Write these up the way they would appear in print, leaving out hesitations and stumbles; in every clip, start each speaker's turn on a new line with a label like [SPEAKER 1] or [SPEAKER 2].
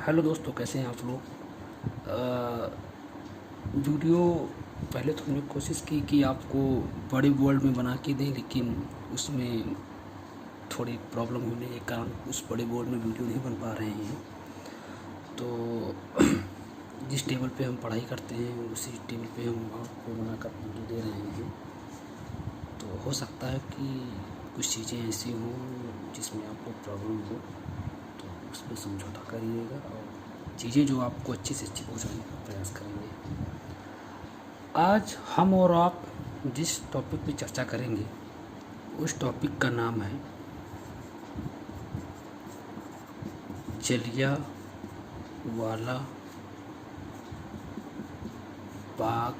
[SPEAKER 1] Hello दोस्तों, कैसे हैं आप लोग। वीडियो पहले तो हमने कोशिश की कि आपको बड़े वर्ल्ड में बना के दें, लेकिन उसमें थोड़ी प्रॉब्लम होने के कारण उस बड़े बोर्ड में वीडियो नहीं बन पा रहे हैं। तो जिस टेबल पे हम पढ़ाई करते हैं उसी टेबल पे हम आपको बनाकर वीडियो दे रहे हैं। तो हो सकता है कि कुछ चीज़ें ऐसी हों जिसमें आपको प्रॉब्लम हो, तो उसमें समझौता करिएगा और चीज़ें जो आपको अच्छी से अच्छी पहुँचाने का प्रयास करेंगे। आज हम और आप जिस टॉपिक पे चर्चा करेंगे उस टॉपिक का नाम है जलियांवाला बाग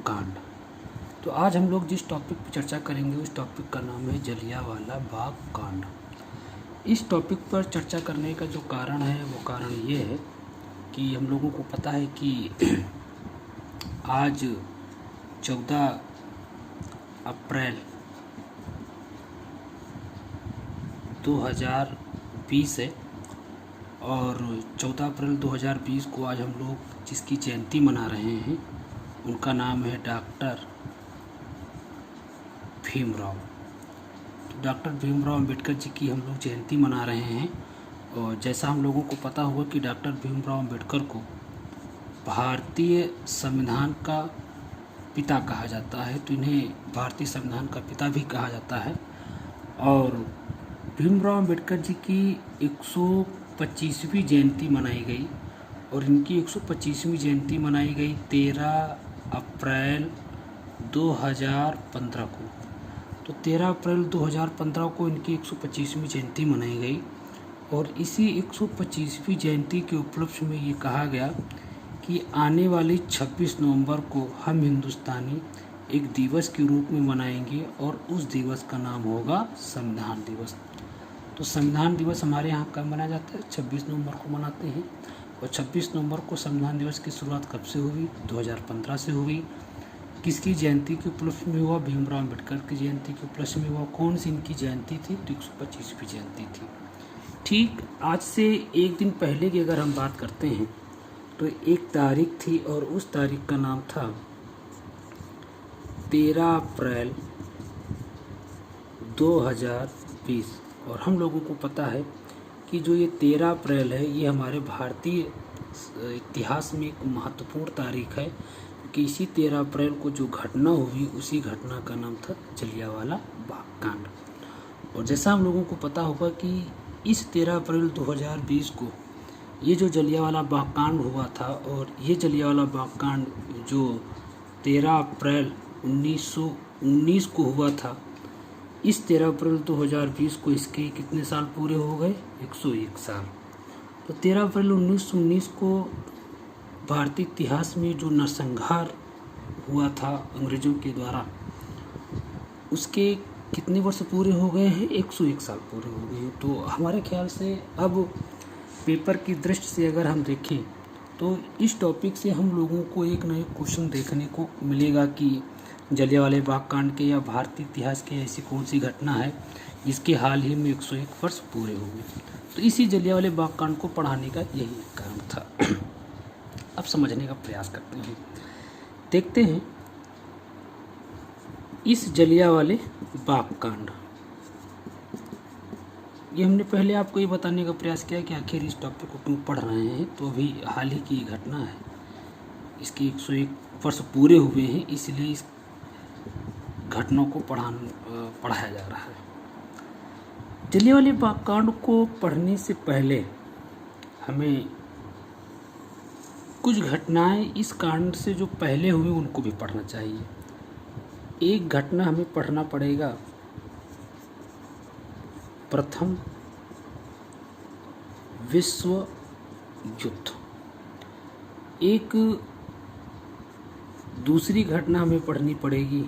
[SPEAKER 1] कांड। तो आज हम लोग जिस टॉपिक पर चर्चा करेंगे उस टॉपिक का नाम है जलियांवाला बाग कांड। इस टॉपिक पर चर्चा करने का जो कारण है वो कारण ये है कि हम लोगों को पता है कि आज 14 अप्रैल 2020 है और 14 अप्रैल 2020 को आज हम लोग जिसकी जयंती मना रहे हैं उनका नाम है डॉक्टर भीमराव। तो डॉक्टर भीमराव अंबेडकर जी की हम लोग जयंती मना रहे हैं। और जैसा हम लोगों को पता हुआ कि डॉक्टर भीमराव अंबेडकर को भारतीय संविधान का पिता कहा जाता है, तो इन्हें भारतीय संविधान का पिता भी कहा जाता है। और भीमराव अंबेडकर जी की 125वीं जयंती मनाई गई और इनकी 125वीं जयंती मनाई गई 13 अप्रैल 2015 को। तो 13 अप्रैल 2015 को इनकी 125वीं जयंती मनाई गई और इसी 125वीं जयंती के उपलक्ष्य में ये कहा गया कि आने वाली 26 नवंबर को हम हिंदुस्तानी एक दिवस के रूप में मनाएंगे और उस दिवस का नाम होगा संविधान दिवस। तो संविधान दिवस हमारे यहाँ कब मनाया जाता है? 26 नवंबर को मनाते हैं। और 26 नवंबर को संविधान दिवस की शुरुआत कब से हुई? 2015 से हुई। किसकी जयंती के उपलक्ष्य में हुआ? भीमराव अंबेडकर की जयंती के उपलक्ष्य में हुआ। कौन सी इनकी जयंती थी? तो 125वीं जयंती थी। ठीक आज से एक दिन पहले की अगर हम बात करते हैं तो एक तारीख थी और उस तारीख का नाम था 13 अप्रैल 2020। और हम लोगों को पता है कि जो ये 13 अप्रैल है ये हमारे भारतीय इतिहास में एक महत्वपूर्ण तारीख है, कि इसी 13 अप्रैल को जो घटना हुई उसी घटना का नाम था जलियांवाला बाग कांड। और जैसा हम लोगों को पता होगा कि इस 13 अप्रैल 2020 को ये जो जलियांवाला बाग कांड हुआ था, और ये जलियांवाला बाग कांड जो 13 अप्रैल 1919 को हुआ था, इस 13 अप्रैल 2020 को इसके कितने साल पूरे हो गए? 101 साल। तो 13 अप्रैल 1919 को भारतीय इतिहास में जो नरसंहार हुआ था अंग्रेजों के द्वारा, उसके कितने वर्ष पूरे हो गए हैं? 101 साल पूरे हो गए हैं। तो हमारे ख्याल से अब पेपर की दृष्टि से अगर हम देखें तो इस टॉपिक से हम लोगों को एक नए क्वेश्चन देखने को मिलेगा कि जलियांवाला बाग कांड के या भारतीय इतिहास की ऐसी कौन सी घटना है जिसके हाल ही में 101 वर्ष पूरे हो गए। तो इसी जलियांवाला बाग कांड को पढ़ाने का यही कारण था। अब समझने का प्रयास करते हैं, देखते हैं इस जलियांवाले बाग कांड। ये हमने पहले आपको ये बताने का प्रयास किया कि आखिर इस टॉपिक को क्यों पढ़ रहे हैं। तो अभी हाल ही की घटना है, इसके 101 वर्ष पूरे हुए हैं, इसलिए इस घटना को पढ़ाया जा रहा है। जलियांवाला बाग कांड को पढ़ने से पहले हमें कुछ घटनाएं इस कांड से जो पहले हुई उनको भी पढ़ना चाहिए। एक घटना हमें पढ़ना पड़ेगा, प्रथम विश्व युद्ध। एक दूसरी घटना हमें पढ़नी पड़ेगी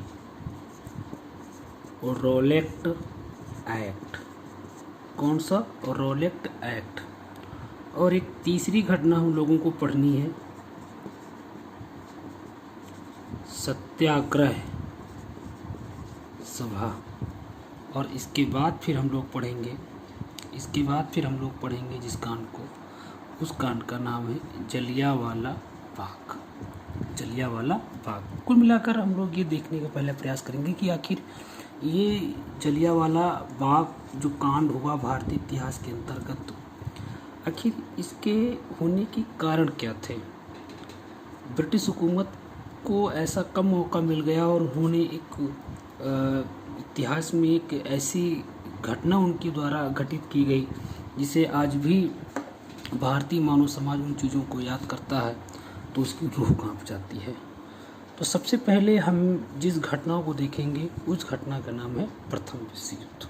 [SPEAKER 1] रॉलेट एक्ट। कौन सा? Rowlatt act. और एक तीसरी घटना हम लोगों को पढ़नी है सत्याग्रह सभा। और इसके बाद फिर हम लोग पढ़ेंगे जिस कांड को, उस कांड का नाम है जलियांवाला बाग। जलियांवाला बाग। कुल मिलाकर हम लोग ये देखने का पहले प्रयास करेंगे कि आखिर ये जलियांवाला बाग जो कांड हुआ भारतीय इतिहास के अंतर्गत, आखिर इसके होने के कारण क्या थे। ब्रिटिश हुकूमत को ऐसा कम मौका मिल गया और उन्होंने एक इतिहास में एक ऐसी घटना उनके द्वारा घटित की गई जिसे आज भी भारतीय मानव समाज उन चीज़ों को याद करता है तो उसकी रूह कांप जाती है। तो सबसे पहले हम जिस घटना को देखेंगे उस घटना का नाम है प्रथम विश्व युद्ध।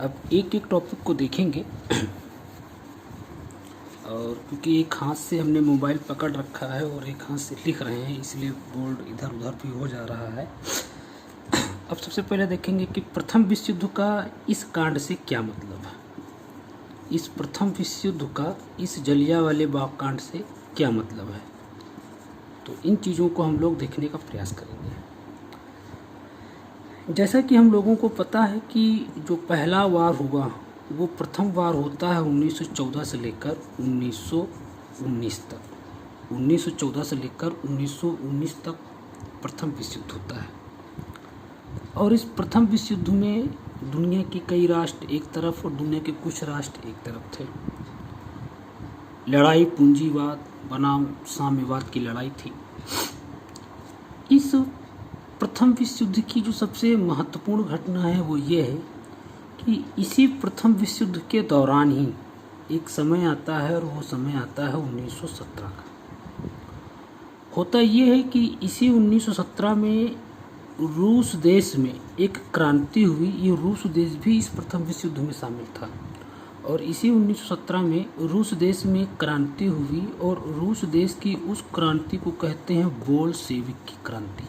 [SPEAKER 1] अब एक एक टॉपिक को देखेंगे और क्योंकि एक हाथ से हमने मोबाइल पकड़ रखा है और एक हाथ से लिख रहे हैं इसलिए बोर्ड इधर उधर भी हो जा रहा है। अब सबसे पहले देखेंगे कि प्रथम विश्व युद्ध का इस कांड से क्या मतलब है। इस प्रथम विश्व युद्ध का इस जलियांवाले बाग कांड से क्या मतलब है, तो इन चीज़ों को हम लोग देखने का प्रयास करेंगे। जैसा कि हम लोगों को पता है कि जो पहला वार हुआ वो प्रथम वार होता है 1914 से लेकर 1919 तक। 1914 से लेकर 1919 तक प्रथम विश्व युद्ध होता है और इस प्रथम विश्व युद्ध में दुनिया के कई राष्ट्र एक तरफ और दुनिया के कुछ राष्ट्र एक तरफ थे। लड़ाई पूंजीवाद बनाम साम्यवाद की लड़ाई थी। इस प्रथम विश्व युद्ध की जो सबसे महत्वपूर्ण घटना है वो ये है कि इसी प्रथम विश्व युद्ध के दौरान ही एक समय आता है और वो समय आता है 1917 का। होता ये है कि इसी 1917 में रूस देश में एक क्रांति हुई। ये रूस देश भी इस प्रथम विश्व युद्ध में शामिल था और इसी 1917 में रूस देश में क्रांति हुई और रूस देश की उस क्रांति को कहते हैं बोल्शेविक की क्रांति।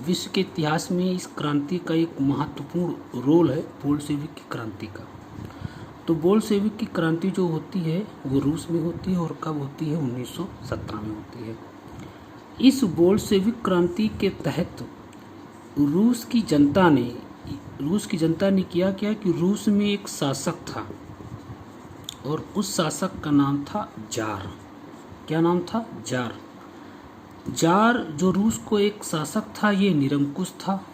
[SPEAKER 1] विश्व के इतिहास में इस क्रांति का एक महत्वपूर्ण रोल है बोल्शेविक की क्रांति का। तो बोल्शेविक की क्रांति जो होती है वो रूस में होती है और कब होती है 1917 में होती है। इस बोल्शेविक क्रांति के तहत रूस की जनता ने किया कि रूस में एक शासक था और उस शासक का नाम था जार। क्या नाम था? जार। जार जो रूस को एक शासक था ये निरंकुश था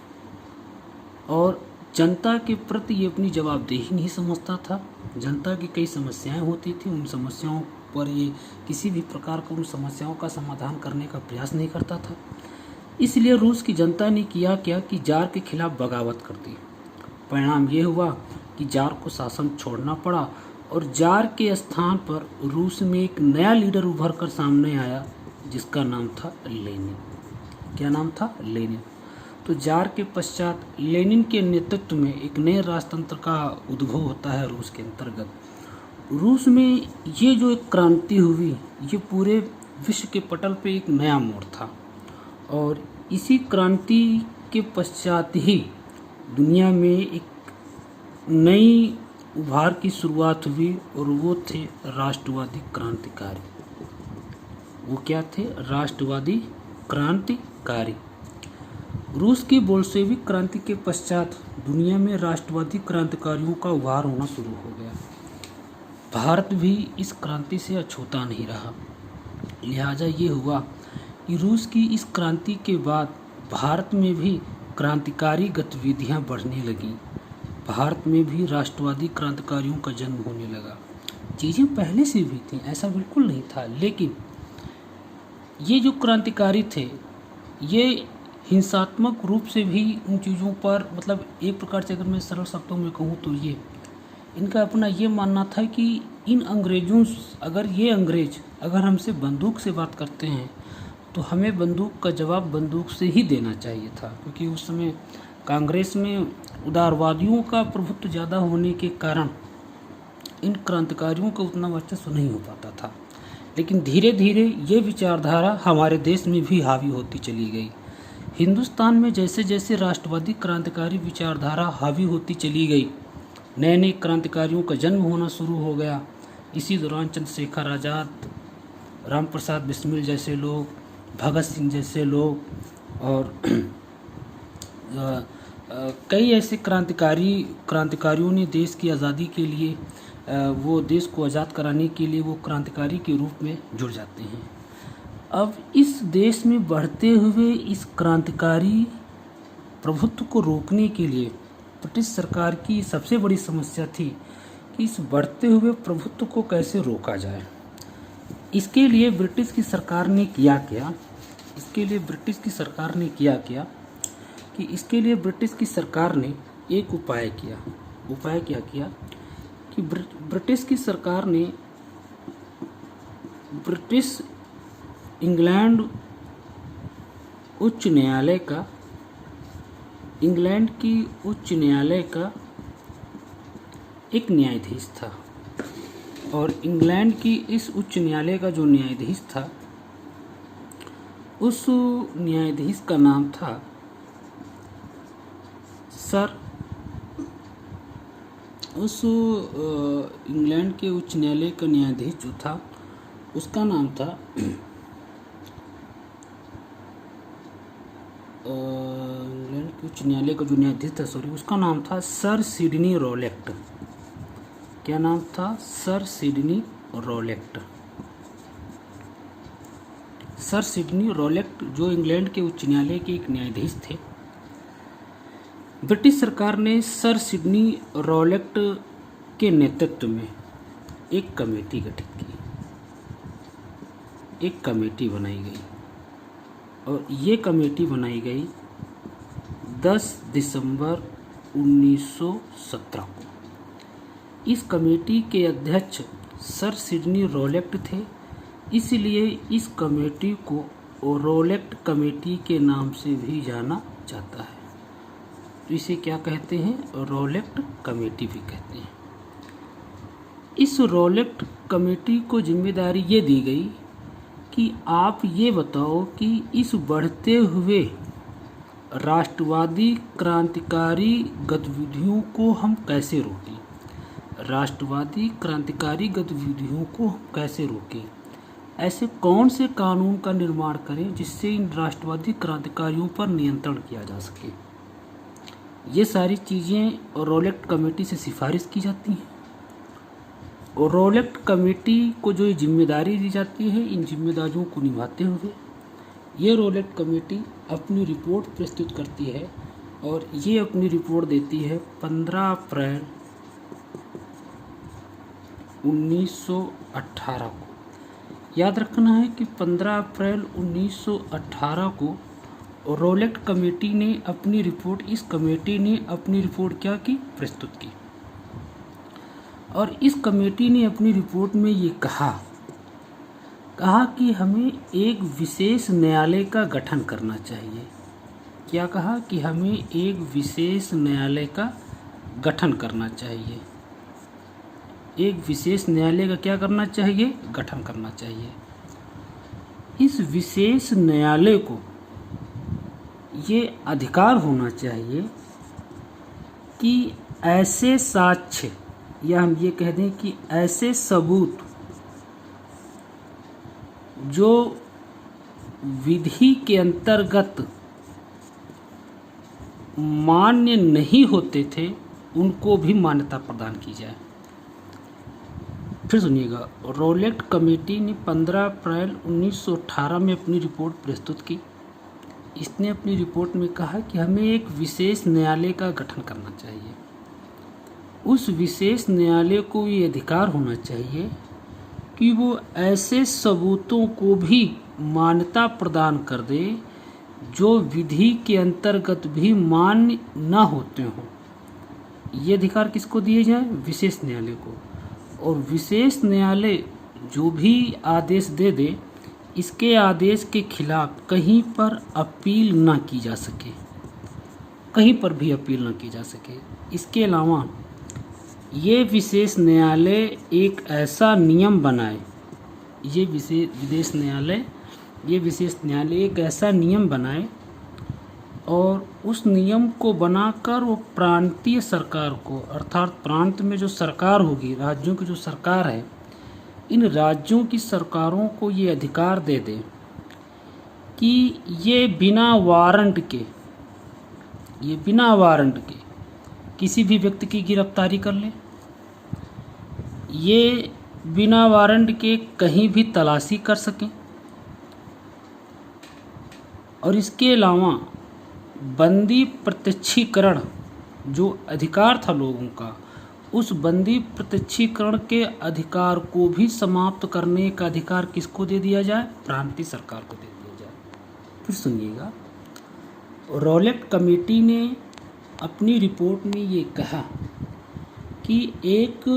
[SPEAKER 1] और जनता के प्रति ये अपनी जवाबदेही नहीं समझता था। जनता की कई समस्याएं होती थी, उन समस्याओं पर ये किसी भी प्रकार का उन समस्याओं का समाधान करने का प्रयास नहीं करता था। इसलिए रूस की जनता ने किया क्या कि जार के खिलाफ बगावत कर दी। परिणाम ये हुआ कि जार को शासन छोड़ना पड़ा और जार के स्थान पर रूस में एक नया लीडर उभर कर सामने आया जिसका नाम था लेनिन। क्या नाम था? लेनिन। तो जार के पश्चात लेनिन के नेतृत्व में एक नए राजतंत्र का उद्भव होता है रूस के अंतर्गत। रूस में ये जो एक क्रांति हुई ये पूरे विश्व के पटल पे एक नया मोड़ था और इसी क्रांति के पश्चात ही दुनिया में एक नई उभार की शुरुआत हुई और वो थे राष्ट्रवादी क्रांतिकारी। वो क्या थे? राष्ट्रवादी क्रांतिकारी। रूस की बोल्शेविक क्रांति के पश्चात दुनिया में राष्ट्रवादी क्रांतिकारियों का उभार होना शुरू हो गया। भारत भी इस क्रांति से अछूता नहीं रहा। लिहाजा ये हुआ कि रूस की इस क्रांति के बाद भारत में भी क्रांतिकारी गतिविधियां बढ़ने लगीं। भारत में भी राष्ट्रवादी क्रांतिकारियों का जन्म होने लगा। चीज़ें पहले से भी थी, ऐसा बिल्कुल नहीं था, लेकिन ये जो क्रांतिकारी थे ये हिंसात्मक रूप से भी उन चीज़ों पर, मतलब एक प्रकार से अगर मैं सरल शब्दों में कहूँ तो ये इनका अपना ये मानना था कि इन अंग्रेज़ों ये अंग्रेज अगर हमसे बंदूक से बात करते हैं तो हमें बंदूक का जवाब बंदूक से ही देना चाहिए था, क्योंकि उस समय कांग्रेस में उदारवादियों का प्रभुत्व ज़्यादा होने के कारण इन क्रांतिकारियों का उतना वर्चस्व नहीं हो पाता था। लेकिन धीरे धीरे ये विचारधारा हमारे देश में भी हावी होती चली गई। हिंदुस्तान में जैसे जैसे राष्ट्रवादी क्रांतिकारी विचारधारा हावी होती चली गई, नए नए क्रांतिकारियों का जन्म होना शुरू हो गया। इसी दौरान चंद्रशेखर आज़ाद, राम प्रसाद बिस्मिल जैसे लोग, भगत सिंह जैसे लोग और कई ऐसे क्रांतिकारियों ने देश की आज़ादी के लिए वो देश को आज़ाद कराने के लिए वो क्रांतिकारी के रूप में जुड़ जाते हैं। अब इस देश में बढ़ते हुए इस क्रांतिकारी प्रभुत्व को रोकने के लिए ब्रिटिश सरकार की सबसे बड़ी समस्या थी कि इस बढ़ते हुए प्रभुत्व को कैसे रोका जाए। इसके लिए ब्रिटिश की सरकार ने किया क्या कि इसके लिए ब्रिटिश की सरकार ने एक उपाय क्या किया कि ब्रिटिश की सरकार ने ब्रिटिश इंग्लैंड की उच्च न्यायालय का एक न्यायाधीश था, और इंग्लैंड की इस उच्च न्यायालय का जो न्यायाधीश था उस न्यायाधीश का नाम था इंग्लैंड के उच्च न्यायालय का न्यायाधीश जो था उसका नाम था इंग्लैंड के उच्च न्यायालय का जो न्यायाधीश था उसका नाम था सर सिडनी रॉलेट। क्या नाम था? Sir Sydney Rowlatt. Sir Sydney Rowlatt जो इंग्लैंड के उच्च न्यायालय के एक न्यायाधीश थे। ब्रिटिश सरकार ने सर सिडनी रॉलेट के नेतृत्व में एक कमेटी गठित की, एक कमेटी बनाई गई, और ये कमेटी बनाई गई 10 दिसंबर 1917 को। इस कमेटी के अध्यक्ष सर सिडनी रॉलेट थे, इसलिए इस कमेटी को रॉलेट कमेटी के नाम से भी जाना जाता है। तो इसे क्या कहते हैं? रॉलेट कमेटी भी कहते हैं। इस रॉलेट कमेटी को जिम्मेदारी ये दी गई कि आप ये बताओ कि इस बढ़ते हुए राष्ट्रवादी क्रांतिकारी गतिविधियों को हम कैसे रोकें। राष्ट्रवादी क्रांतिकारी गतिविधियों को हम कैसे रोकें, ऐसे कौन से कानून का निर्माण करें जिससे इन राष्ट्रवादी क्रांतिकारियों पर नियंत्रण किया जा सके। ये सारी चीज़ें रॉलेट कमेटी से सिफारिश की जाती हैं, और रॉलेट कमेटी को जो जिम्मेदारी दी जाती है, इन जिम्मेदारियों को निभाते हुए ये रॉलेट कमेटी अपनी रिपोर्ट प्रस्तुत करती है, और ये अपनी रिपोर्ट देती है 15 अप्रैल 1918 को। याद रखना है कि 15 अप्रैल 1918 को रॉलेट कमेटी ने अपनी रिपोर्ट, इस कमेटी ने अपनी रिपोर्ट क्या की? प्रस्तुत की। और इस कमेटी ने अपनी रिपोर्ट में ये कहा कि हमें एक विशेष न्यायालय का गठन करना चाहिए। क्या कहा? कि हमें एक विशेष न्यायालय का गठन करना चाहिए। एक विशेष न्यायालय का क्या करना चाहिए? गठन करना चाहिए। इस विशेष न्यायालय को ये अधिकार होना चाहिए कि ऐसे साक्ष्य, या हम ये कह दें कि ऐसे सबूत जो विधि के अंतर्गत मान्य नहीं होते थे उनको भी मान्यता प्रदान की जाए। फिर सुनिएगा, रॉलेट कमेटी ने 15 अप्रैल 1918 में अपनी रिपोर्ट प्रस्तुत की। इसने अपनी रिपोर्ट में कहा कि हमें एक विशेष न्यायालय का गठन करना चाहिए। उस विशेष न्यायालय को ये अधिकार होना चाहिए कि वो ऐसे सबूतों को भी मान्यता प्रदान कर दे जो विधि के अंतर्गत भी मान्य न होते हों। ये अधिकार किसको दिए जाए? विशेष न्यायालय को। और विशेष न्यायालय जो भी आदेश दे इसके आदेश के खिलाफ कहीं पर अपील न की जा सके, कहीं पर भी अपील न की जा सके। इसके अलावा ये विशेष न्यायालय एक ऐसा नियम बनाए, ये विशेष न्यायालय एक ऐसा नियम बनाए, और उस नियम को बनाकर वो प्रांतीय सरकार को, अर्थात प्रांत में जो सरकार होगी, राज्यों की जो सरकार है, इन राज्यों की सरकारों को ये अधिकार दे दे कि ये बिना वारंट के ये बिना वारंट के किसी भी व्यक्ति की गिरफ्तारी कर ले, ये बिना वारंट के कहीं भी तलाशी कर सकें, और इसके अलावा बंदी प्रत्यक्षीकरण जो अधिकार था लोगों का, उस बंदी प्रत्यक्षीकरण के अधिकार को भी समाप्त करने का अधिकार किसको दे दिया जाए? प्रांतीय सरकार को दे दिया जाए। फिर सुनिएगा, रॉलेट कमेटी ने अपनी रिपोर्ट में ये कहा कि एक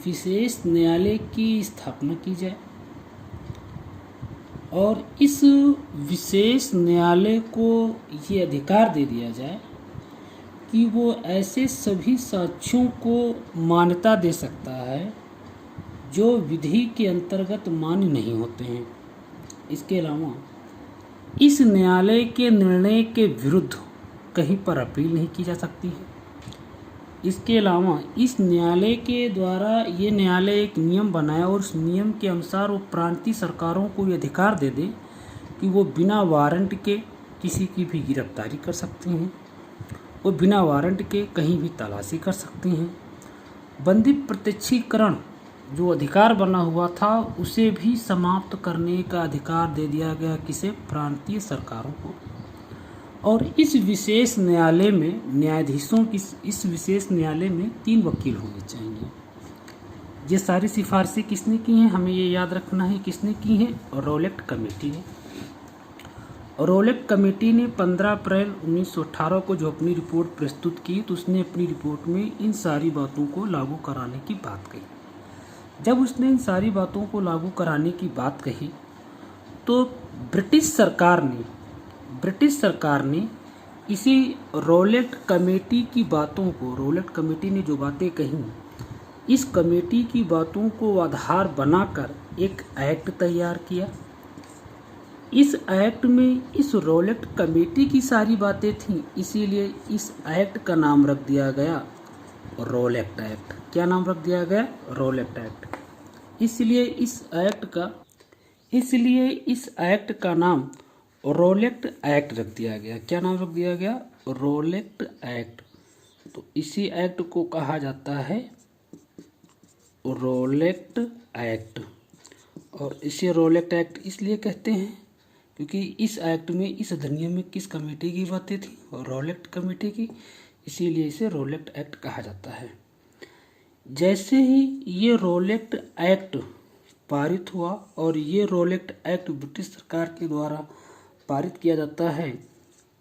[SPEAKER 1] विशेष न्यायालय की स्थापना की जाए और इस विशेष न्यायालय को ये अधिकार दे दिया जाए कि वो ऐसे सभी साक्ष्यों को मान्यता दे सकता है जो विधि के अंतर्गत मान्य नहीं होते हैं। इसके अलावा इस न्यायालय के निर्णय के विरुद्ध कहीं पर अपील नहीं की जा सकती है। इसके अलावा इस न्यायालय के द्वारा ये न्यायालय एक नियम बनाया और उस नियम के अनुसार वो प्रांतीय सरकारों को ये अधिकार दे दे कि वो बिना वारंट के किसी की भी गिरफ्तारी कर सकते हैं, वो बिना वारंट के कहीं भी तलाशी कर सकते हैं। बंदी प्रत्यक्षीकरण जो अधिकार बना हुआ था उसे भी समाप्त करने का अधिकार दे दिया गया किसे? प्रांतीय सरकारों को। और इस विशेष न्यायालय में न्यायाधीशों की इस विशेष न्यायालय में 3 वकील होने चाहिए। ये सारी सिफारिशें किसने की हैं? हमें ये याद रखना है किसने की हैं? रॉलेट कमेटी ने। रॉलेट कमेटी ने 15 अप्रैल 1918 को जो अपनी रिपोर्ट प्रस्तुत की तो उसने अपनी रिपोर्ट में इन सारी बातों को लागू कराने की बात कही। जब उसने इन सारी बातों को लागू कराने की बात कही तो ब्रिटिश सरकार ने इसी रॉलेट कमेटी की बातों को, रॉलेट कमेटी ने जो बातें कही, इस कमेटी की बातों को आधार बनाकर एक एक्ट तैयार किया। इस एक्ट में इस रॉलेट कमेटी की सारी बातें थीं, इसीलिए इस एक्ट का नाम रख दिया गया रॉलेट एक्ट। क्या नाम रख दिया गया? Rowlatt act. इसलिए इस एक्ट का नाम रॉलेट एक्ट रख दिया गया। क्या नाम रख दिया गया? Rowlatt act. तो इसी एक्ट को कहा जाता है रॉलेट एक्ट। और इसे रॉलेट एक्ट इसलिए कहते हैं क्योंकि इस एक्ट में, इस अधिनियम में किस कमेटी की बातें थी? रॉलेट कमेटी की, इसीलिए इसे रॉलेट एक्ट कहा जाता है। जैसे ही ये रॉलेट एक्ट पारित हुआ, और ये रॉलेट एक्ट ब्रिटिश सरकार के द्वारा पारित किया जाता है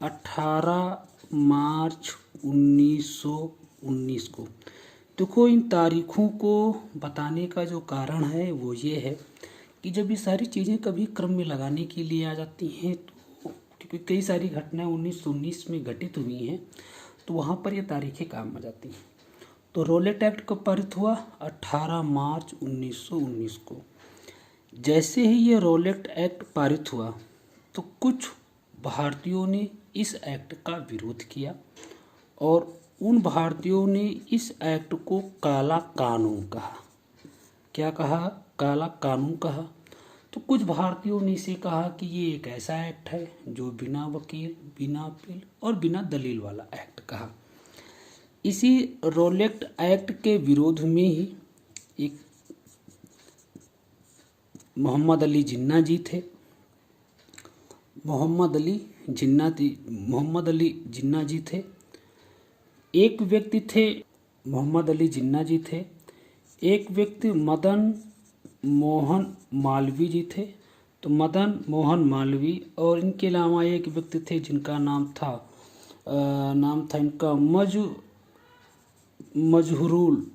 [SPEAKER 1] 18 मार्च 1919 को। देखो, इन तारीखों को बताने का जो कारण है वो ये है कि जब ये सारी चीज़ें कभी क्रम में लगाने के लिए आ जाती हैं तो क्योंकि कई सारी घटनाएं 1919 में घटित हुई हैं तो वहाँ पर ये तारीखें काम आ जाती हैं। तो रॉलेट एक्ट कब पारित हुआ? 18 मार्च 1919 को। जैसे ही ये रॉलेट एक्ट पारित हुआ तो कुछ भारतीयों ने इस एक्ट का विरोध किया और उन भारतीयों ने इस एक्ट को काला कानून कहा। क्या कहा? काला कानून कहा। तो कुछ भारतीयों ने इसे कहा कि ये एक ऐसा एक्ट है जो बिना वकील, बिना अपील और बिना दलील वाला एक्ट कहा। इसी रॉलेट एक्ट के विरोध में ही एक मोहम्मद अली जिन्ना जी थे। मोहम्मद अली जिन्ना जी थे। एक व्यक्ति थे मोहम्मद अली जिन्ना जी थे। एक व्यक्ति मदन मोहन मालवीय जी थे। तो मदन मोहन मालवीय, और इनके अलावा एक व्यक्ति थे जिनका नाम था इनका मजहुरुल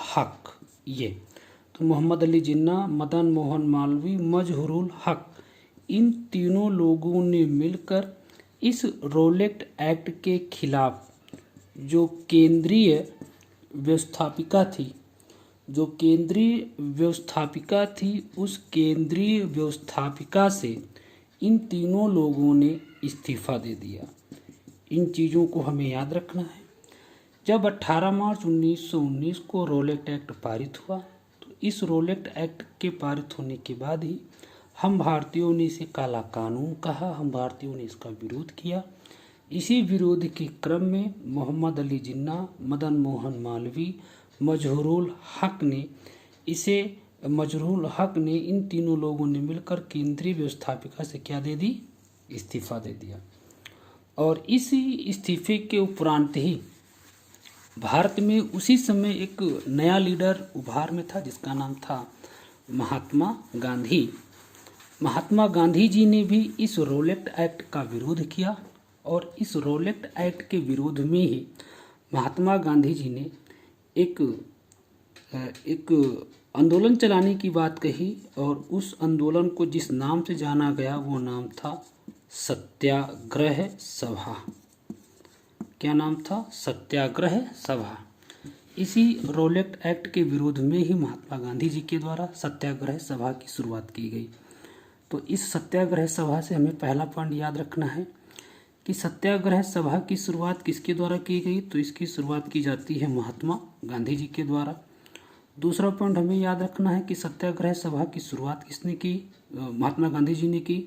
[SPEAKER 1] हक। ये तो मोहम्मद अली जिन्ना, मदन मोहन मालवीय, मजहुरुल हक, इन तीनों लोगों ने मिलकर इस रॉलेट एक्ट के खिलाफ जो केंद्रीय व्यवस्थापिका थी, उस केंद्रीय व्यवस्थापिका से इन तीनों लोगों ने इस्तीफा दे दिया। इन चीज़ों को हमें याद रखना है। जब 18 मार्च 1919 को रॉलेट एक्ट पारित हुआ तो इस रॉलेट एक्ट के पारित होने के बाद ही हम भारतीयों ने इसे काला कानून कहा, हम भारतीयों ने इसका विरोध किया। इसी विरोध के क्रम में मोहम्मद अली जिन्ना, मदन मोहन मालवीय, मजहरूल हक ने इन तीनों लोगों ने मिलकर केंद्रीय व्यवस्थापिका से क्या दे दी, इस्तीफा दे दिया। और इसी इस्तीफे के उपरांत ही भारत में उसी समय एक नया लीडर उभार में था जिसका नाम था महात्मा गांधी। महात्मा गांधी जी ने भी इस रोलेट एक्ट का विरोध किया और इस रोलेट एक्ट के विरोध में ही महात्मा गांधी जी ने एक आंदोलन चलाने की बात कही और उस आंदोलन को जिस नाम से जाना गया वो नाम था सत्याग्रह सभा। क्या नाम था? सत्याग्रह सभा। इसी रोलेट एक्ट के विरोध में ही महात्मा गांधी जी के द्वारा सत्याग्रह सभा की शुरुआत की गई। तो इस सत्याग्रह सभा से हमें पहला पॉइंट याद रखना है कि सत्याग्रह सभा की शुरुआत किसके द्वारा की गई, तो इसकी शुरुआत की जाती है महात्मा गांधी जी के द्वारा। दूसरा पॉइंट हमें याद रखना है कि सत्याग्रह सभा की शुरुआत किसने की, महात्मा गांधी जी ने की।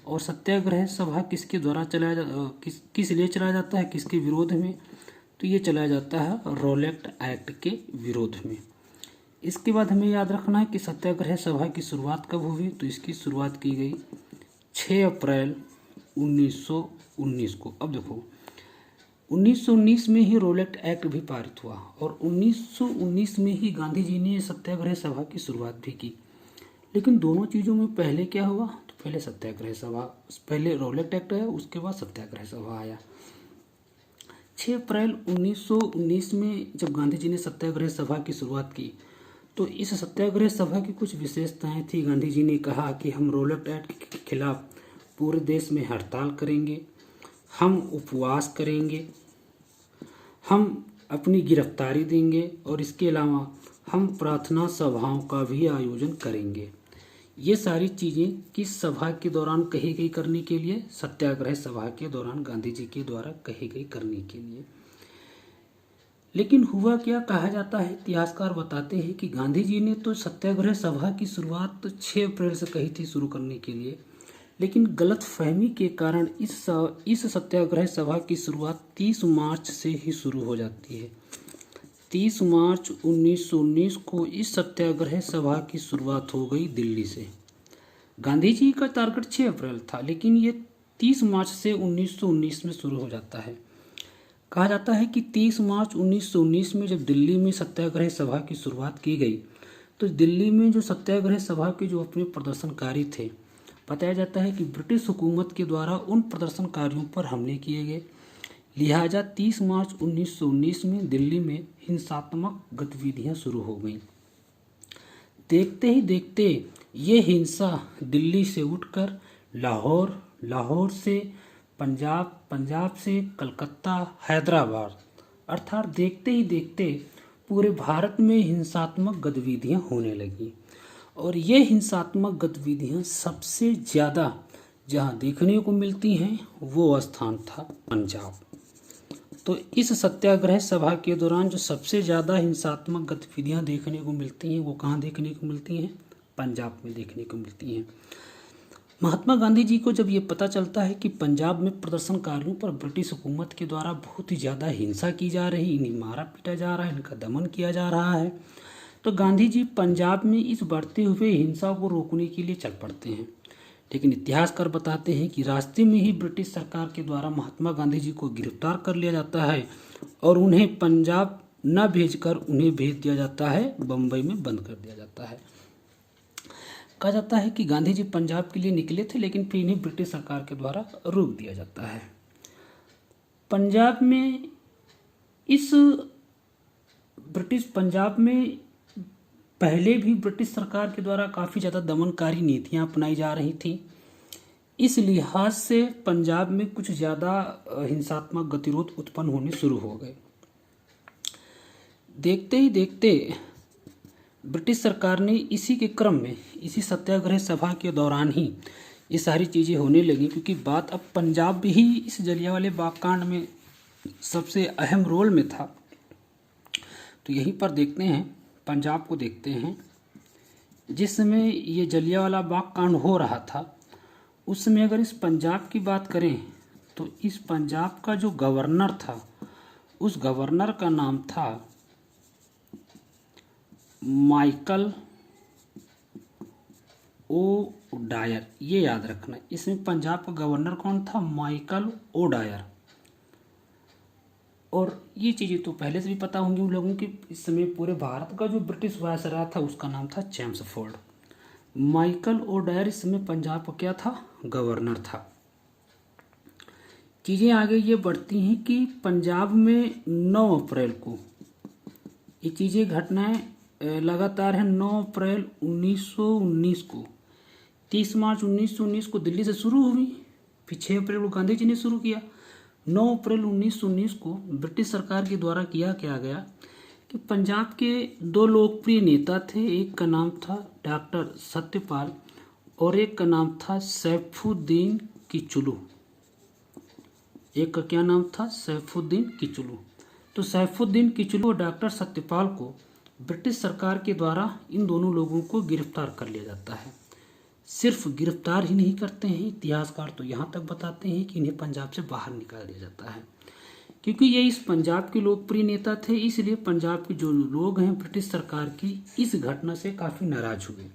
[SPEAKER 1] और सत्याग्रह सभा किसके द्वारा किस लिए चलाया जाता है, किसके विरोध में, तो ये चलाया जाता है रोलेट एक्ट के विरोध में। इसके बाद हमें याद रखना है कि सत्याग्रह सभा की शुरुआत कब हुई, तो इसकी शुरुआत की गई 6 अप्रैल 1919 को। अब देखो 1919 में ही रोलेट एक्ट भी पारित हुआ और 1919 में ही गांधी जी ने सत्याग्रह सभा की शुरुआत भी की। लेकिन दोनों चीज़ों में पहले क्या हुआ, तो पहले सत्याग्रह सभा, पहले रोलेट एक्ट आया, उसके बाद सत्याग्रह सभा आया। 6 अप्रैल 1919 में जब गांधी जी ने सत्याग्रह सभा की शुरुआत की तो इस सत्याग्रह सभा की कुछ विशेषताएं थी। गांधी जी ने कहा कि हम रोलेट एक्ट के खिलाफ पूरे देश में हड़ताल करेंगे, हम उपवास करेंगे, हम अपनी गिरफ्तारी देंगे और इसके अलावा हम प्रार्थना सभाओं का भी आयोजन करेंगे। ये सारी चीज़ें किस सभा के दौरान कही गई करने के लिए, सत्याग्रह सभा के दौरान गांधी जी के द्वारा कही गई करने के लिए। लेकिन हुआ क्या, कहा जाता है, इतिहासकार बताते हैं कि गांधी जी ने तो सत्याग्रह सभा की शुरुआत तो 6 अप्रैल से कही थी शुरू करने के लिए, लेकिन गलत फहमी के कारण इस सत्याग्रह सभा की शुरुआत 30 मार्च से ही शुरू हो जाती है। 30 मार्च 1919 को इस सत्याग्रह सभा की शुरुआत हो गई दिल्ली से। गांधी जी का टारगेट 6 अप्रैल था, लेकिन ये 30 मार्च से 1919 में शुरू हो जाता है। कहा जाता है कि 30 मार्च 1919 में जब दिल्ली में सत्याग्रह सभा की शुरुआत की गई तो दिल्ली में जो सत्याग्रह सभा के जो अपने प्रदर्शनकारी थे, बताया जाता है कि ब्रिटिश हुकूमत के द्वारा उन प्रदर्शनकारियों पर हमले किए गए। लिहाजा 30 मार्च 1919 में दिल्ली में हिंसात्मक गतिविधियां शुरू हो गईं। देखते ही देखते ये हिंसा दिल्ली से उठकर लाहौर, लाहौर से पंजाब, पंजाब से कलकत्ता, हैदराबाद, अर्थात देखते ही देखते पूरे भारत में हिंसात्मक गतिविधियां होने लगी। और ये हिंसात्मक गतिविधियां सबसे ज़्यादा जहां देखने को मिलती हैं वो स्थान था पंजाब। तो इस सत्याग्रह सभा के दौरान जो सबसे ज़्यादा हिंसात्मक गतिविधियां देखने को मिलती हैं वो कहाँ देखने को मिलती हैं, पंजाब में देखने को मिलती हैं। महात्मा गांधी जी को जब ये पता चलता है कि पंजाब में प्रदर्शनकारियों पर ब्रिटिश हुकूमत के द्वारा बहुत ही ज़्यादा हिंसा की जा रही, इन्हें मारा पीटा जा रहा है, इनका दमन किया जा रहा है, तो गांधी जी पंजाब में इस बढ़ते हुए हिंसा को रोकने के लिए चल पड़ते हैं। लेकिन इतिहासकार बताते हैं कि रास्ते में ही ब्रिटिश सरकार के द्वारा महात्मा गांधी जी को गिरफ्तार कर लिया जाता है और उन्हें पंजाब न भेजकर उन्हें भेज दिया जाता है, बम्बई में बंद कर दिया जाता है। कहा जाता है कि गांधी जी पंजाब के लिए निकले थे, लेकिन फिर इन्हें ब्रिटिश सरकार के द्वारा रोक दिया जाता है। पंजाब में पहले भी ब्रिटिश सरकार के द्वारा काफ़ी ज़्यादा दमनकारी नीतियां अपनाई जा रही थी। इस लिहाज से पंजाब में कुछ ज़्यादा हिंसात्मक गतिरोध उत्पन्न होने शुरू हो गए। देखते ही देखते ब्रिटिश सरकार ने इसी के क्रम में, इसी सत्याग्रह सभा के दौरान ही ये सारी चीज़ें होने लगी, क्योंकि बात अब पंजाब भी इस जलियांवाले बाग कांड में सबसे अहम रोल में था। तो यहीं पर देखते हैं, पंजाब को देखते हैं जिस समय ये जलियांवाला बाग कांड हो रहा था, उस समय अगर इस पंजाब की बात करें तो इस पंजाब का जो गवर्नर था, उस गवर्नर का नाम था माइकल ओ डायर। ये याद रखना, इसमें पंजाब का गवर्नर कौन था? Michael O'Dwyer. और ये चीज़ें तो पहले से भी पता होंगी उन लोगों की, इस समय पूरे भारत का जो ब्रिटिश वायसराय था उसका नाम था चेम्सफोर्ड। माइकल ओ डायर इस समय पंजाब का क्या था? गवर्नर था। चीज़ें आगे ये बढ़ती हैं कि पंजाब में 9 अप्रैल को ये चीज़ें घटनाएं लगातार हैं। 9 अप्रैल 1919 को, 30 मार्च 1919 को दिल्ली से शुरू हुई, फिर 6 अप्रैल को गांधी जी ने शुरू किया। 9 अप्रैल 1919 को ब्रिटिश सरकार के द्वारा किया गया कि पंजाब के 2 लोकप्रिय नेता थे, एक का नाम था डॉक्टर सत्यपाल और एक का नाम था सैफुद्दीन किचलू। एक का क्या नाम था? सैफुद्दीन किचलू। तो सैफुद्दीन किचलू और डॉक्टर सत्यपाल को ब्रिटिश सरकार के द्वारा इन दोनों लोगों को गिरफ्तार कर लिया जाता है। सिर्फ गिरफ्तार ही नहीं करते हैं, इतिहासकार तो यहाँ तक बताते हैं कि इन्हें पंजाब से बाहर निकाल दिया जाता है। क्योंकि ये इस पंजाब के लोकप्रिय नेता थे, इसलिए पंजाब के जो लोग हैं ब्रिटिश सरकार की इस घटना से काफ़ी नाराज हुए।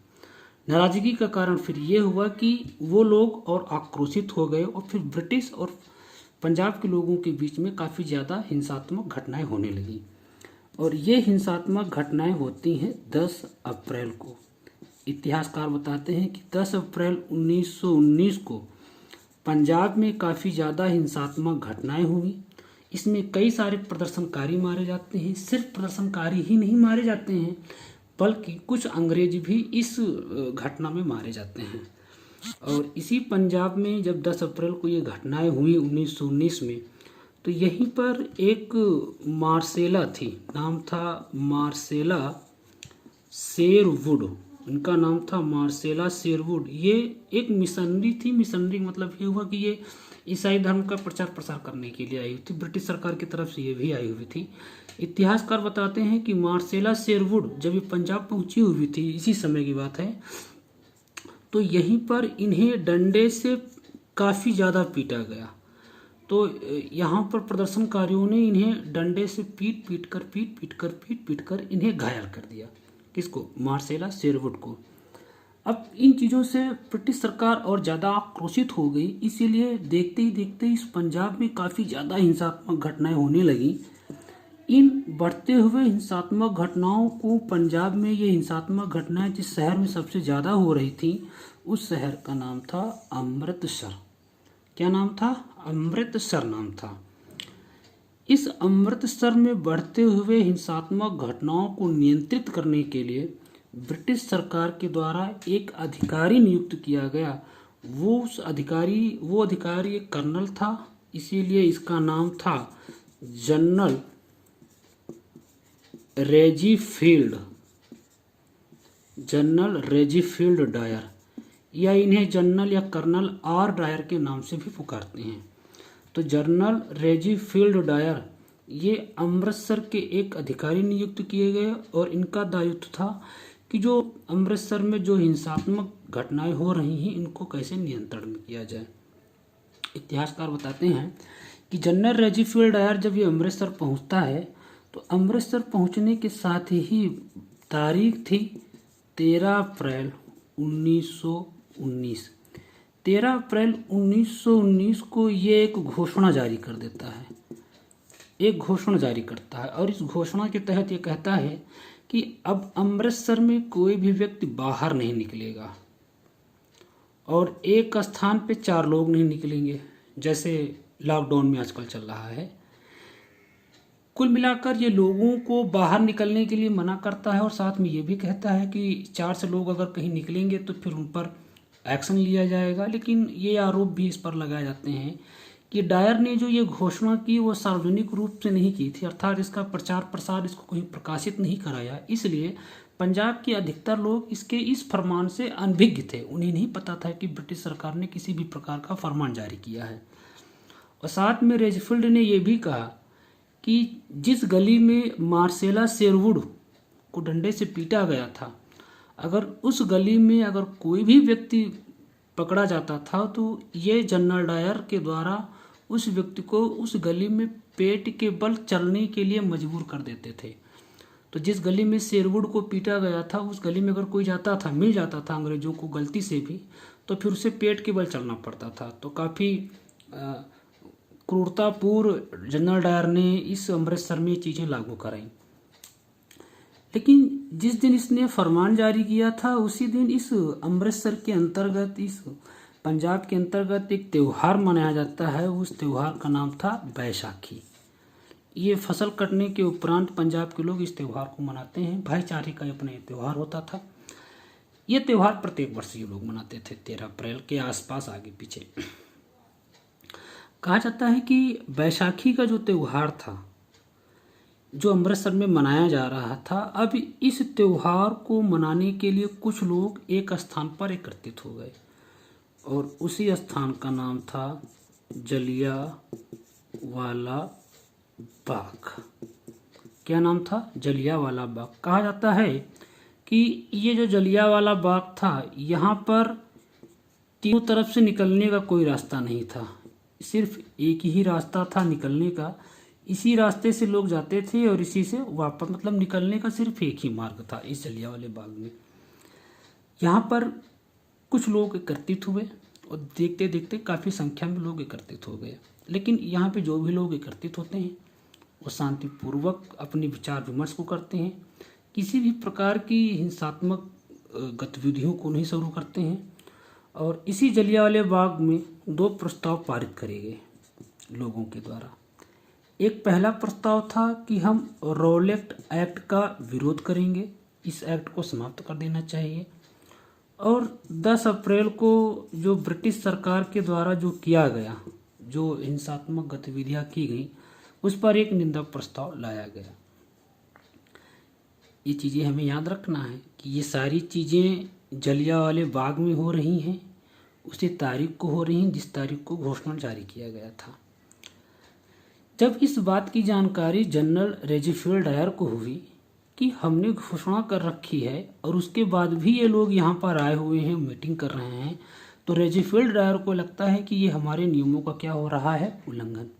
[SPEAKER 1] नाराजगी का कारण फिर ये हुआ कि वो लोग और आक्रोशित हो गए और फिर ब्रिटिश और पंजाब के लोगों के बीच में काफ़ी ज़्यादा हिंसात्मक घटनाएं होने लगी। और ये हिंसात्मक घटनाएं होती हैं 10 अप्रैल को। इतिहासकार बताते हैं कि 10 अप्रैल 1919 को पंजाब में काफ़ी ज़्यादा हिंसात्मक घटनाएं हुई। इसमें कई सारे प्रदर्शनकारी मारे जाते हैं। सिर्फ प्रदर्शनकारी ही नहीं मारे जाते हैं, बल्कि कुछ अंग्रेज भी इस घटना में मारे जाते हैं। और इसी पंजाब में जब 10 अप्रैल को ये घटनाएं हुई 1919 में, तो यहीं पर एक मार्सेला थी, नाम था मार्सेला शेरवुड। उनका नाम था मार्सेला शेरवुड। ये एक मिशनरी थी। मिशनरी मतलब ये हुआ कि ये ईसाई धर्म का प्रचार प्रसार करने के लिए आई हुई थी। ब्रिटिश सरकार की तरफ से ये भी आई हुई थी। इतिहासकार बताते हैं कि मार्सेला शेरवुड जब ये पंजाब पहुंची हुई थी, इसी समय की बात है, तो यहीं पर इन्हें डंडे से काफ़ी ज़्यादा पीटा गया। तो यहाँ पर प्रदर्शनकारियों ने इन्हें डंडे से पीट पीट कर इन्हें घायल कर दिया। किसको? मार्सेला शेरवुड को। अब इन चीज़ों से ब्रिटिश सरकार और ज़्यादा आक्रोशित हो गई, इसीलिए देखते ही देखते इस पंजाब में काफ़ी ज़्यादा हिंसात्मक घटनाएं होने लगी। इन बढ़ते हुए हिंसात्मक घटनाओं को पंजाब में ये हिंसात्मक घटनाएं जिस शहर में सबसे ज़्यादा हो रही थी, उस शहर का नाम था अमृतसर। क्या नाम था? अमृतसर नाम था। इस अमृतसर में बढ़ते हुए हिंसात्मक घटनाओं को नियंत्रित करने के लिए ब्रिटिश सरकार के द्वारा एक अधिकारी नियुक्त किया गया। वो अधिकारी एक कर्नल था, इसीलिए इसका नाम था जनरल रेजीफील्ड डायर, या इन्हें जनरल या कर्नल आर डायर के नाम से भी पुकारते हैं। तो जनरल रेजीफील्ड डायर ये अमृतसर के एक अधिकारी नियुक्त किए गए और इनका दायित्व था कि जो अमृतसर में जो हिंसात्मक घटनाएं हो रही हैं, इनको कैसे नियंत्रण में किया जाए। इतिहासकार बताते हैं कि जनरल रेजीफील्ड डायर जब ये अमृतसर पहुंचता है, तो अमृतसर पहुंचने के साथ ही तारीख थी 13 अप्रैल 1919। 13 अप्रैल 1919 को ये एक घोषणा जारी कर देता है, एक घोषणा जारी करता है। और इस घोषणा के तहत ये कहता है कि अब अमृतसर में कोई भी व्यक्ति बाहर नहीं निकलेगा और एक स्थान पे 4 लोग नहीं निकलेंगे, जैसे लॉकडाउन में आजकल चल रहा है। कुल मिलाकर ये लोगों को बाहर निकलने के लिए मना करता है और साथ में ये भी कहता है कि 4 से लोग अगर कहीं निकलेंगे तो फिर उन पर एक्शन लिया जाएगा। लेकिन ये आरोप भी इस पर लगाए जाते हैं कि डायर ने जो ये घोषणा की वो सार्वजनिक रूप से नहीं की थी, अर्थात इसका प्रचार प्रसार, इसको कहीं प्रकाशित नहीं कराया। इसलिए पंजाब के अधिकतर लोग इसके इस फरमान से अनभिज्ञ थे। उन्हें नहीं पता था कि ब्रिटिश सरकार ने किसी भी प्रकार का फरमान जारी किया है। और साथ में रेजीफील्ड ने यह भी कहा कि जिस गली में मार्सेला शेरवुड को डंडे से पीटा गया था, अगर उस गली में अगर कोई भी व्यक्ति पकड़ा जाता था तो ये जनरल डायर के द्वारा उस व्यक्ति को उस गली में पेट के बल चलने के लिए मजबूर कर देते थे। तो जिस गली में शेरवुड को पीटा गया था उस गली में अगर कोई जाता था, मिल जाता था अंग्रेजों को गलती से भी, तो फिर उसे पेट के बल चलना पड़ता था। तो काफ़ी क्रूरतापूर्ण जनरल डायर ने इस अमृतसर में ये चीज़ें लागू कराई। लेकिन जिस दिन इसने फरमान जारी किया था उसी दिन इस अमृतसर के अंतर्गत, इस पंजाब के अंतर्गत एक त्यौहार मनाया जाता है। उस त्यौहार का नाम था बैसाखी। ये फसल कटने के उपरांत पंजाब के लोग इस त्यौहार को मनाते हैं। भाईचारे का अपना त्यौहार होता था। ये त्यौहार प्रत्येक वर्ष ये लोग मनाते थे 13 अप्रैल के आसपास, आगे पीछे। कहा जाता है कि बैसाखी का जो त्यौहार था जो अमृतसर में मनाया जा रहा था, अब इस त्यौहार को मनाने के लिए कुछ लोग एक स्थान पर एकत्रित हो गए और उसी स्थान का नाम था जलियांवाला बाग। क्या नाम था? जलियांवाला बाग। कहा जाता है कि ये जो जलियांवाला बाग था, यहाँ पर तीनों तरफ से निकलने का कोई रास्ता नहीं था, सिर्फ एक ही रास्ता था निकलने का। इसी रास्ते से लोग जाते थे और इसी से वापस, मतलब निकलने का सिर्फ एक ही मार्ग था इस जलियांवाले बाग में। यहाँ पर कुछ लोग एकत्रित हुए और देखते देखते काफ़ी संख्या में लोग एकत्रित हो गए। लेकिन यहाँ पे जो भी लोग एकत्रित होते हैं वो शांतिपूर्वक अपने विचार विमर्श को करते हैं, किसी भी प्रकार की हिंसात्मक गतिविधियों को नहीं शुरू करते हैं। और इसी जलियांवाले बाग में 2 प्रस्ताव पारित करे गए लोगों के द्वारा। एक पहला प्रस्ताव था कि हम रॉलेट एक्ट का विरोध करेंगे, इस एक्ट को समाप्त कर देना चाहिए। और 10 अप्रैल को जो ब्रिटिश सरकार के द्वारा जो किया गया, जो हिंसात्मक गतिविधियां की गई, उस पर एक निंदा प्रस्ताव लाया गया। ये चीज़ें हमें याद रखना है कि ये सारी चीज़ें जलियांवाले बाग में हो रही हैं, उसी तारीख को हो रही हैं जिस तारीख को घोषणा जारी किया गया था। जब इस बात की जानकारी जनरल रेजिफील्ड डायर को हुई कि हमने घोषणा कर रखी है और उसके बाद भी ये लोग यहाँ पर आए हुए हैं, मीटिंग कर रहे हैं, तो रेजिफील्ड डायर को लगता है कि ये हमारे नियमों का क्या हो रहा है, उल्लंघन।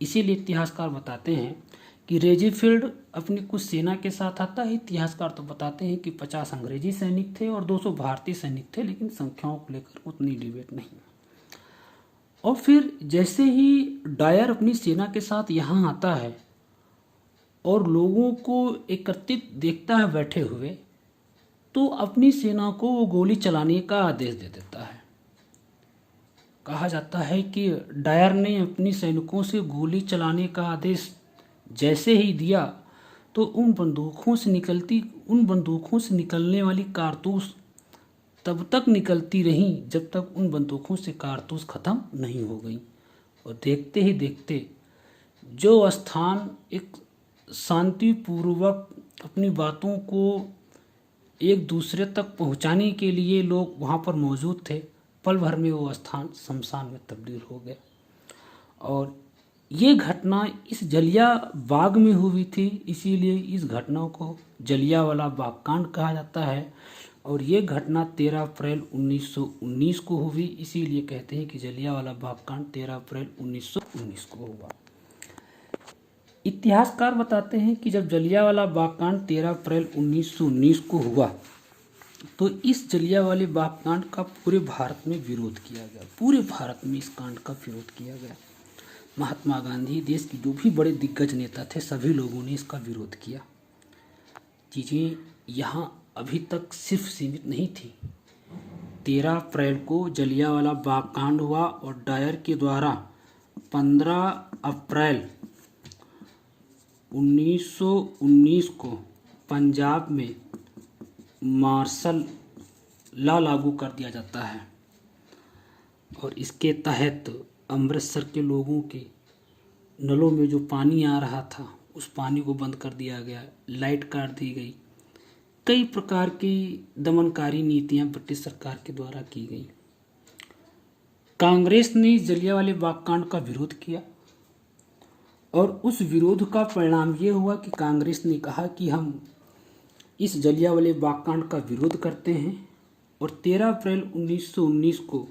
[SPEAKER 1] इसीलिए इतिहासकार बताते हैं कि रेजिफील्ड अपनी कुछ सेना के साथ आता है। इतिहासकार तो बताते हैं कि 50 अंग्रेजी सैनिक थे और 200 भारतीय सैनिक थे, लेकिन संख्याओं को लेकर उतनी डिबेट नहीं। और फिर जैसे ही डायर अपनी सेना के साथ यहाँ आता है और लोगों को एकत्रित देखता है बैठे हुए, तो अपनी सेना को वो गोली चलाने का आदेश दे देता है। कहा जाता है कि डायर ने अपनी सैनिकों से गोली चलाने का आदेश जैसे ही दिया तो उन बंदूकों से निकलने वाली कारतूस तब तक निकलती रहीं जब तक उन बंदूकों से कारतूस ख़त्म नहीं हो गई। और देखते ही देखते जो स्थान एक शांतिपूर्वक अपनी बातों को एक दूसरे तक पहुंचाने के लिए लोग वहां पर मौजूद थे, पल भर में वो स्थान शमशान में तब्दील हो गया। और ये घटना इस जलियांवाला बाग में हुई थी, इसीलिए इस घटना को जलियांवाला बाग कांड कहा जाता है। और ये घटना 13 अप्रैल 1919 को हुई, इसीलिए कहते हैं कि जलियांवाला बाग कांड 13 अप्रैल 1919 को हुआ। इतिहासकार बताते हैं कि जब जलियांवाला बाग कांड 13 अप्रैल 1919 को हुआ तो इस जलियांवाले बाग कांड का पूरे भारत में विरोध किया गया। पूरे भारत में इस कांड का विरोध किया गया। महात्मा गांधी, देश के जो भी बड़े दिग्गज नेता थे, सभी लोगों ने इसका विरोध किया। चीज़ें यहाँ अभी तक सिर्फ सीमित नहीं थी। 13 अप्रैल को जलियांवाला बाग कांड हुआ और डायर के द्वारा 15 अप्रैल 1919 को पंजाब में मार्शल लॉ लागू कर दिया जाता है। और इसके तहत अमृतसर के लोगों के नलों में जो पानी आ रहा था उस पानी को बंद कर दिया गया, लाइट काट दी गई। कई प्रकार की दमनकारी नीतियां ब्रिटिश सरकार के द्वारा की गई। कांग्रेस ने जलियांवाले बाग कांड का विरोध किया और उस विरोध का परिणाम ये हुआ कि कांग्रेस ने कहा कि हम इस जलियांवाले बाग कांड का विरोध करते हैं और 13 अप्रैल 1919 को